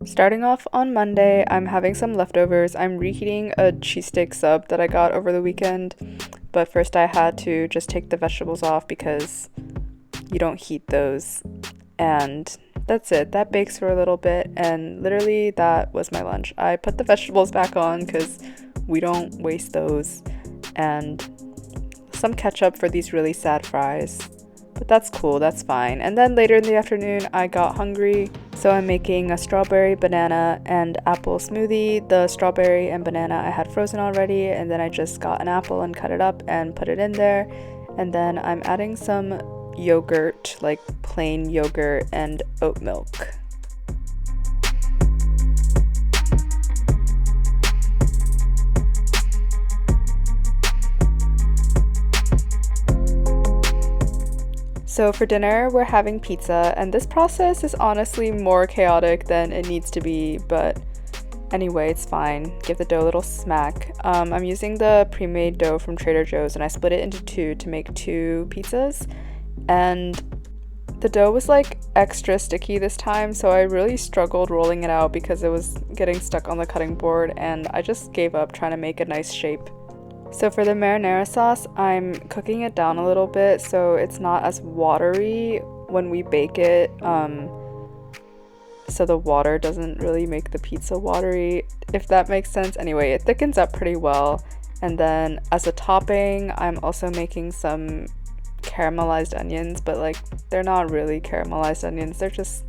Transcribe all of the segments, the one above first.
Starting off on Monday, I'm having some leftovers. I'm reheating a cheesesteak sub that I got over the weekend, but first I had to just take the vegetables off because you don't heat those. And that's it. That bakes for a little bit, and literally that was my lunch. I put the vegetables back on because we don't waste those, and some ketchup for these really sad fries. But that's cool, that's fine. And then later in the afternoon, I got hungry, so I'm making a strawberry, banana, and apple smoothie. The strawberry and banana I had frozen already, and then I just got an apple and cut it up and put it in there. And then I'm adding some yogurt, like plain yogurt and oat milk. So for dinner, we're having pizza, and this process is honestly more chaotic than it needs to be, but anyway, it's fine. Give the dough a little smack. I'm using the pre-made dough from Trader Joe's, and I split it into two to make two pizzas, and the dough was like extra sticky this time, so I really struggled rolling it out because it was getting stuck on the cutting board, and I just gave up trying to make a nice shape. So for the marinara sauce, I'm cooking it down a little bit so it's not as watery when we bake it, so the water doesn't really make the pizza watery, if that makes sense. Anyway, it thickens up pretty well. And then as a topping, I'm also making some caramelized onions, but like they're not really caramelized onions, they're just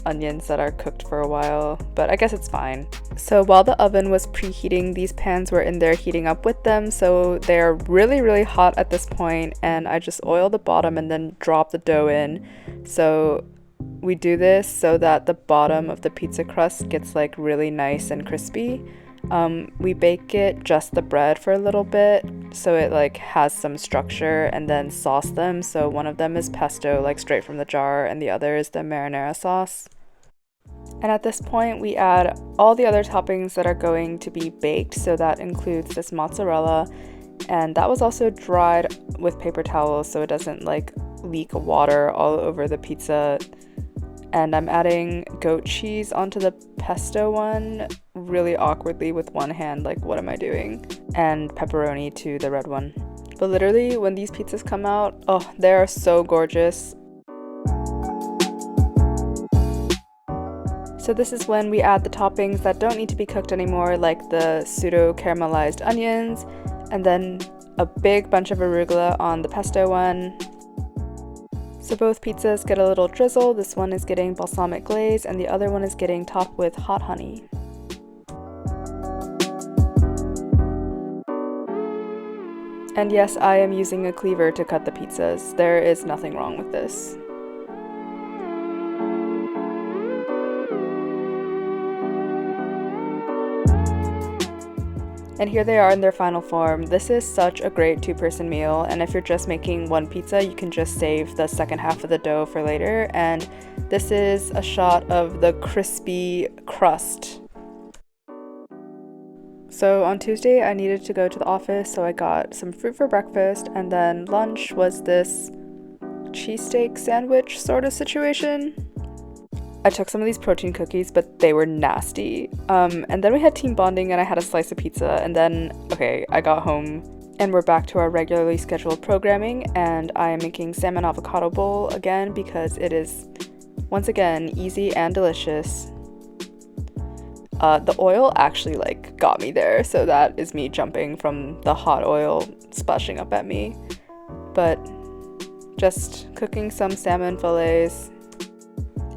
onions that are cooked for a while, but I guess it's fine. So while the oven was preheating, these pans were in there heating up with them, so they're really hot at this point, and I just oil the bottom and then drop the dough in. So we do this so that the bottom of the pizza crust gets like really nice and crispy. We bake it just the bread for a little bit so it like has some structure, and then sauce them. So one of them is pesto, like straight from the jar, and the other is the marinara sauce. And at this point, we add all the other toppings that are going to be baked. So that includes this mozzarella, and that was also dried with paper towels so it doesn't like leak water all over the pizza. And I'm adding goat cheese onto the pesto one really awkwardly with one hand, like what am I doing? And pepperoni to the red one. But literally, when these pizzas come out, oh, they are so gorgeous. So this is when we add the toppings that don't need to be cooked anymore, like the pseudo caramelized onions, and then a big bunch of arugula on the pesto one. So both pizzas get a little drizzle. This one is getting balsamic glaze, and the other one is getting topped with hot honey. And yes, I am using a cleaver to cut the pizzas. There is nothing wrong with this. And here they are in their final form. This is such a great two-person meal, and if you're just making one pizza, you can just save the second half of the dough for later. And this is a shot of the crispy crust. So on Tuesday, I needed to go to the office, so I got some fruit for breakfast, and then lunch was this cheesesteak sandwich sort of situation. I took some of these protein cookies, but they were nasty. And then we had team bonding, and I had a slice of pizza, and then, okay, I got home, and we're back to our regularly scheduled programming, and I am making salmon avocado bowl again because it is, once again, easy and delicious. The oil actually, like, got me there, so that is me jumping from the hot oil splashing up at me. But just cooking some salmon fillets.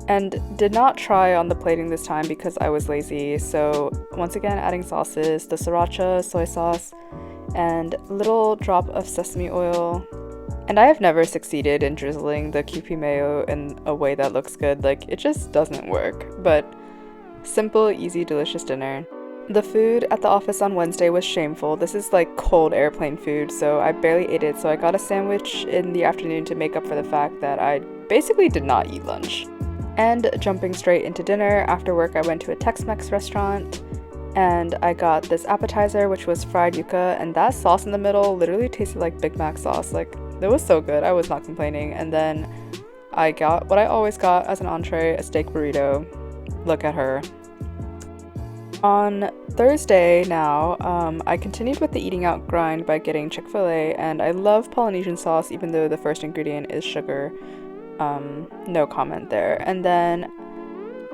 And did not try on the plating this time because I was lazy, so once again adding sauces, the sriracha, soy sauce, and a little drop of sesame oil. And I have never succeeded in drizzling the Kewpie mayo in a way that looks good, like it just doesn't work, but simple, easy, delicious dinner. The food at the office on Wednesday was shameful. This is like cold airplane food, so I barely ate it, so I got a sandwich in the afternoon to make up for the fact that I basically did not eat lunch. And jumping straight into dinner, after work I went to a Tex-Mex restaurant, and I got this appetizer, which was fried yuca, and that sauce in the middle literally tasted like Big Mac sauce. Like, it was so good, I was not complaining. And then I got what I always got as an entree, a steak burrito. Look at her. On Thursday now, I continued with the eating out grind by getting Chick-fil-A, and I love Polynesian sauce even though the first ingredient is sugar. No comment there.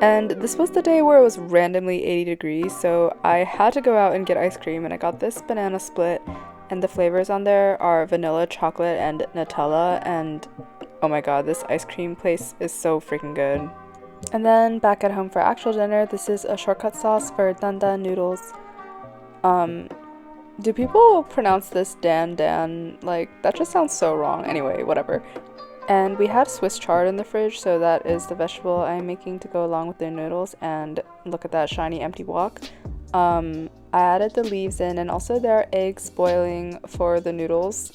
And this was the day where it was randomly 80 degrees, so I had to go out and get ice cream, and I got this banana split, and the flavors on there are vanilla, chocolate, and Nutella, and oh my god, this ice cream place is so freaking good. And then back at home for actual dinner, this is a shortcut sauce for dandan noodles. Do people pronounce this dan? Like, that just sounds so wrong. Anyway, whatever. And we had Swiss chard in the fridge, so that is the vegetable I'm making to go along with their noodles. And look at that shiny empty wok. I added the leaves in, and also there are eggs boiling for the noodles.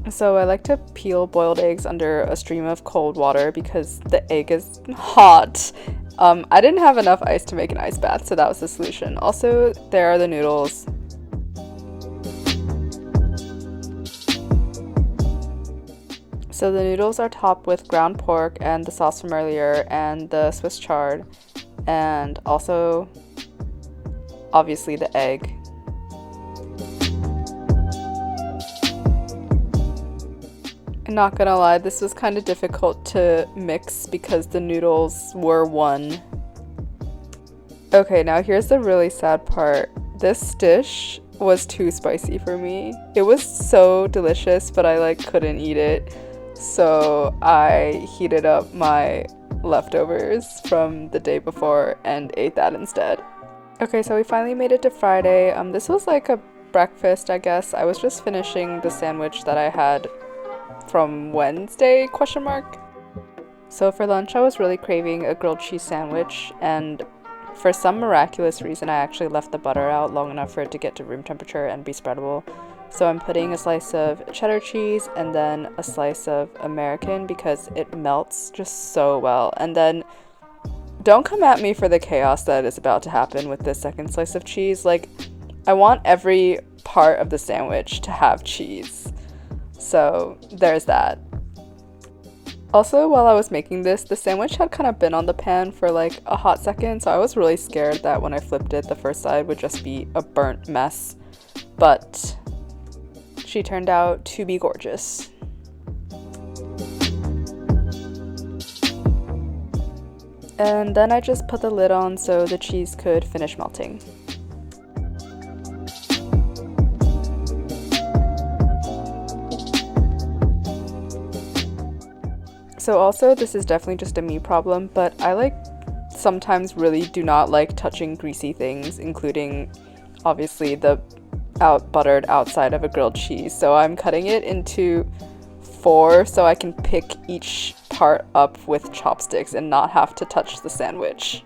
So I like to peel boiled eggs under a stream of cold water because the egg is hot. I didn't have enough ice to make an ice bath, so that was the solution. Also, there are the noodles. So the noodles are topped with ground pork and the sauce from earlier and the Swiss chard, and also obviously the egg. I'm not gonna lie, this was kind of difficult to mix because the noodles were one. Okay, now here's the really sad part. This dish was too spicy for me. It was so delicious, but I couldn't eat it. So I heated up my leftovers from the day before and ate that instead. Okay, so we finally made it to Friday. This was like a breakfast, I guess. I was just finishing the sandwich that I had from Wednesday, ? So for lunch, I was really craving a grilled cheese sandwich, and for some miraculous reason, I actually left the butter out long enough for it to get to room temperature and be spreadable. So I'm putting a slice of cheddar cheese and then a slice of American because it melts just so well. And then don't come at me for the chaos that is about to happen with this second slice of cheese. I want every part of the sandwich to have cheese. So there's that. Also, while I was making this, the sandwich had kind of been on the pan for a hot second, so I was really scared that when I flipped it, the first side would just be a burnt mess. But she turned out to be gorgeous. And then I just put the lid on so the cheese could finish melting. So also, this is definitely just a me problem, but I sometimes really do not like touching greasy things, including obviously the buttered outside of a grilled cheese. So I'm cutting it into 4 so I can pick each part up with chopsticks and not have to touch the sandwich.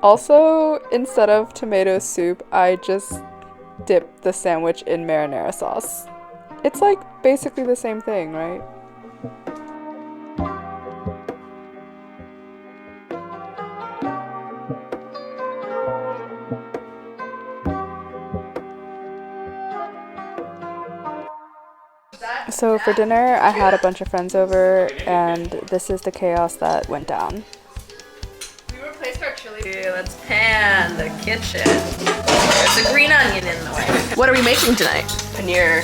Also, instead of tomato soup, I just dip the sandwich in marinara sauce. It's basically the same thing, right? So for dinner, I had a bunch of friends over, and this is the chaos that went down. We replaced our chili. Let's pan the kitchen. There's a green onion in the way. What are we making tonight? Paneer.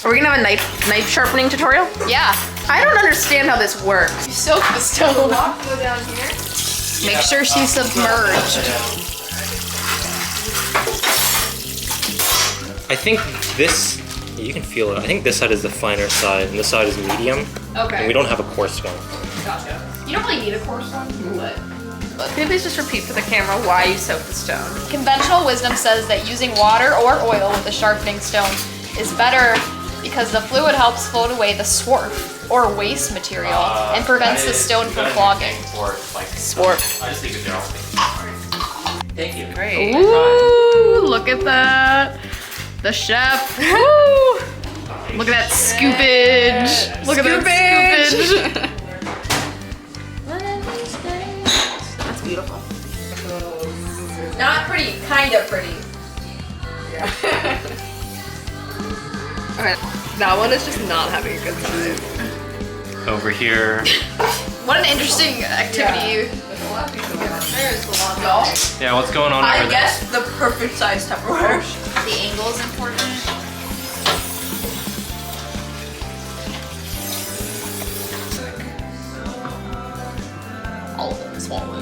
Are we gonna have a knife sharpening tutorial? Yeah. I don't understand how this works. You soak the stove. Go down here. Make sure she's submerged. I think this, you can feel it. I think this side is the finer side and this side is medium. Okay. And we don't have a coarse one. Gotcha. You don't really need a coarse one, but Can you please just repeat for the camera why you soak the stone? conventional wisdom says that using water or oil with a sharpening stone is better because the fluid helps float away the swarf or waste material and prevents the stone from clogging. Swarf. I just leave it there. Thank you. Great. Ooh, look at that. The chef. Woo! Look at that scoopage. Look at that scoopage. That's beautiful. Not pretty, kind of pretty. Okay. That one is just not having a good time. Over here, What an interesting activity. Yeah, what's going on I over there? guess the perfect size Tupperware. The angle is important. All of them swollen.